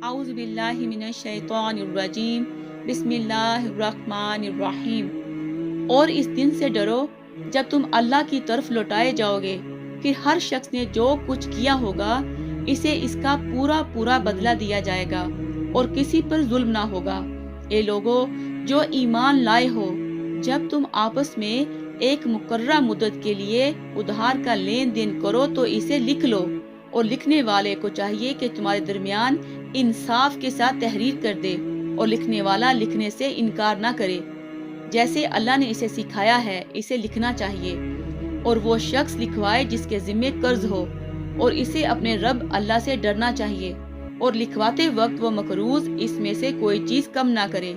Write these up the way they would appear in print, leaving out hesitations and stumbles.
اعوذ باللہ من الشیطان الرجیم بسم اللہ الرحمن الرحیم۔ اور اس دن سے ڈرو جب تم اللہ کی طرف لوٹائے جاؤ گے، پھر ہر شخص نے جو کچھ کیا ہوگا اسے اس کا پورا پورا بدلہ دیا جائے گا اور کسی پر ظلم نہ ہوگا۔ اے لوگو جو ایمان لائے ہو، جب تم آپس میں ایک مقررہ مدت کے لیے ادھار کا لین دین کرو تو اسے لکھ لو، اور لکھنے والے کو چاہیے کہ تمہارے درمیان انصاف کے ساتھ تحریر کر دے، اور لکھنے والا لکھنے سے انکار نہ کرے۔ جیسے اللہ نے اسے سکھایا ہے اسے لکھنا چاہیے، اور وہ شخص لکھوائے جس کے ذمے قرض ہو، اور اسے اپنے رب اللہ سے ڈرنا چاہیے، اور لکھواتے وقت وہ مقروض اس میں سے کوئی چیز کم نہ کرے۔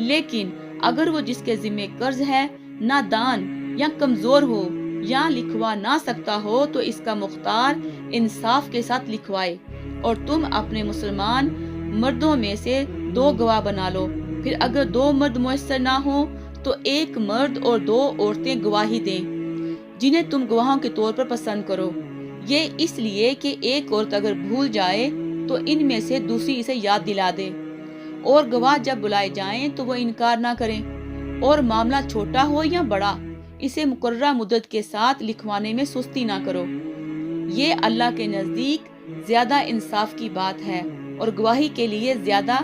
لیکن اگر وہ جس کے ذمے قرض ہے نادان یا کمزور ہو یا لکھوا نہ سکتا ہو تو اس کا مختار انصاف کے ساتھ لکھوائے، اور تم اپنے مسلمان مردوں میں سے 2 گواہ بنا لو۔ پھر اگر 2 مرد میسر نہ ہوں تو 1 مرد اور 2 عورتیں گواہی دیں جنہیں تم گواہوں کے طور پر پسند کرو۔ یہ اس لیے کہ ایک عورت اگر بھول جائے تو ان میں سے دوسری اسے یاد دلا دے، اور گواہ جب بلائے جائیں تو وہ انکار نہ کریں، اور معاملہ چھوٹا ہو یا بڑا اسے مقررہ مدت کے ساتھ لکھوانے میں سستی نہ کرو۔ یہ اللہ کے نزدیک زیادہ انصاف کی بات ہے اور گواہی کے لیے زیادہ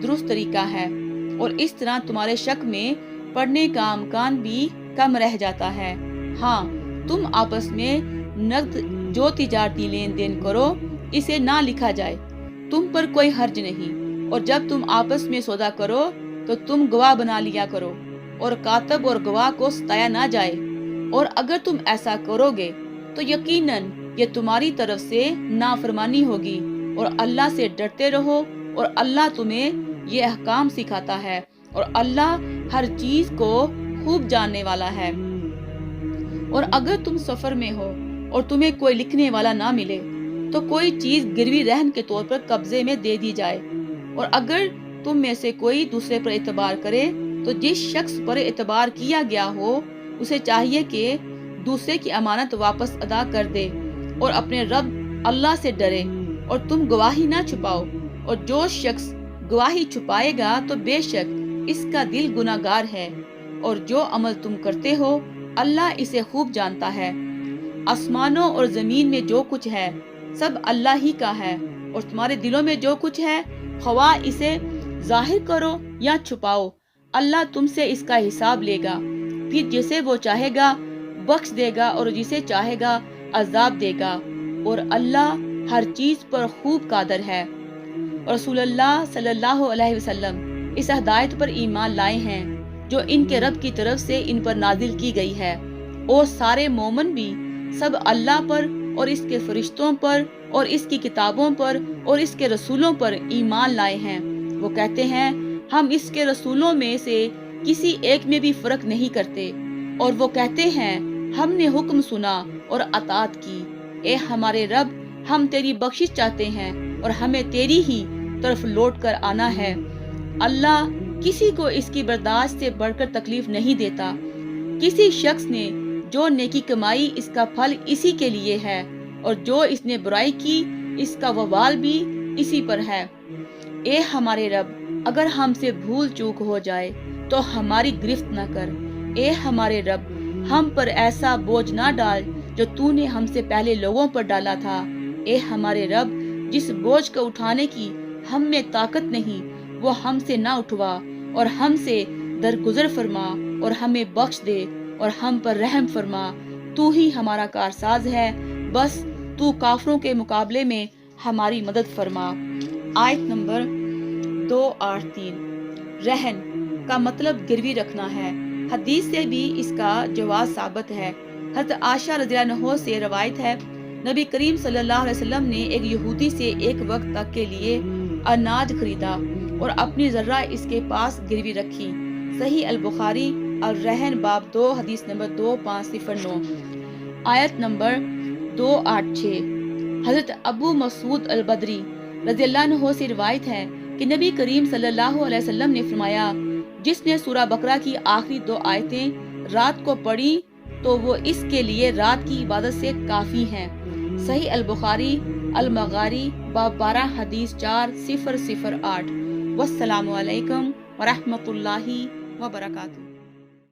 درست طریقہ ہے، اور اس طرح تمہارے شک میں پڑھنے کا امکان بھی کم رہ جاتا ہے۔ ہاں، تم آپس میں نقد جو تجارتی لین دین کرو اسے نہ لکھا جائے، تم پر کوئی حرج نہیں، اور جب تم آپس میں سودا کرو تو تم گواہ بنا لیا کرو، اور کاتب اور گواہ کو ستایا نہ جائے، اور اگر تم ایسا کرو گے تو یقیناً یہ تمہاری طرف سے نافرمانی ہوگی، اور اللہ سے ڈرتے رہو، اور اللہ تمہیں یہ احکام سکھاتا ہے، اور اللہ ہر چیز کو خوب جاننے والا ہے۔ اور اگر تم سفر میں ہو اور تمہیں کوئی لکھنے والا نہ ملے تو کوئی چیز گروی رہن کے طور پر قبضے میں دے دی جائے، اور اگر تم میں سے کوئی دوسرے پر اعتبار کرے تو جس شخص پر اعتبار کیا گیا ہو اسے چاہیے کہ دوسرے کی امانت واپس ادا کر دے، اور اپنے رب اللہ سے ڈرے، اور تم گواہی نہ چھپاؤ، اور جو شخص گواہی چھپائے گا تو بے شک اس کا دل گناہگار ہے، اور جو عمل تم کرتے ہو اللہ اسے خوب جانتا ہے۔ آسمانوں اور زمین میں جو کچھ ہے سب اللہ ہی کا ہے، اور تمہارے دلوں میں جو کچھ ہے خواہ اسے ظاہر کرو یا چھپاؤ اللہ تم سے اس کا حساب لے گا۔ پھر جسے وہ چاہے گا بخش دے گا اور جسے چاہے گا عذاب دے گا، اور اللہ ہر چیز پر خوب قادر ہے۔ رسول اللہ صلی اللہ علیہ وسلم اس ہدایت پر ایمان لائے ہیں جو ان کے رب کی طرف سے ان پر نازل کی گئی ہے، اور سارے مومن بھی سب اللہ پر اور اس کے فرشتوں پر اور اس کی کتابوں پر اور اس کے رسولوں پر ایمان لائے ہیں۔ وہ کہتے ہیں ہم اس کے رسولوں میں سے کسی ایک میں بھی فرق نہیں کرتے، اور وہ کہتے ہیں ہم نے حکم سنا اور اطاعت کی۔ اے ہمارے رب، ہم تیری بخشش چاہتے ہیں اور ہمیں تیری ہی طرف لوٹ کر آنا ہے۔ اللہ کسی کو اس کی برداشت سے بڑھ کر تکلیف نہیں دیتا۔ کسی شخص نے جو نیکی کمائی اس کا پھل اسی کے لیے ہے، اور جو اس نے برائی کی اس کا وبال بھی اسی پر ہے۔ اے ہمارے رب، اگر ہم سے بھول چوک ہو جائے تو ہماری گرفت نہ کر۔ اے ہمارے رب، ہم پر ایسا بوجھ نہ ڈال جو تو نے ہم سے پہلے لوگوں پر ڈالا تھا۔ اے ہمارے رب، جس بوجھ کو اٹھانے کی ہم میں طاقت نہیں وہ ہم سے نہ اٹھوا، اور ہم سے درگزر فرما اور ہمیں بخش دے اور ہم پر رحم فرما۔ تو ہی ہمارا کارساز ہے، بس تو کافروں کے مقابلے میں ہماری مدد فرما۔ آیت نمبر 283۔ رہن کا مطلب گروی رکھنا ہے۔ حدیث سے بھی اس کا جواز ثابت ہے۔ حضرت عائشہ رضی اللہ عنہا سے روایت ہے، نبی کریم صلی اللہ علیہ وسلم نے ایک یہودی سے ایک وقت تک کے لیے اناج خریدا اور اپنی ذرہ اس کے پاس گروی رکھی۔ صحیح البخاری الرہن باب 2 حدیث نمبر 2509۔ آیت نمبر 286۔ حضرت ابو مسعود البدری رضی اللہ عنہ سے روایت ہے کہ نبی کریم صلی اللہ علیہ وسلم نے فرمایا، جس نے سورہ بقرہ کی آخری 2 آیتیں رات کو پڑھی تو وہ اس کے لیے رات کی عبادت سے کافی ہیں۔ صحیح البخاری المغاری باب 12 حدیث 4008۔ والسلام علیکم ورحمۃ اللہ وبرکاتہ۔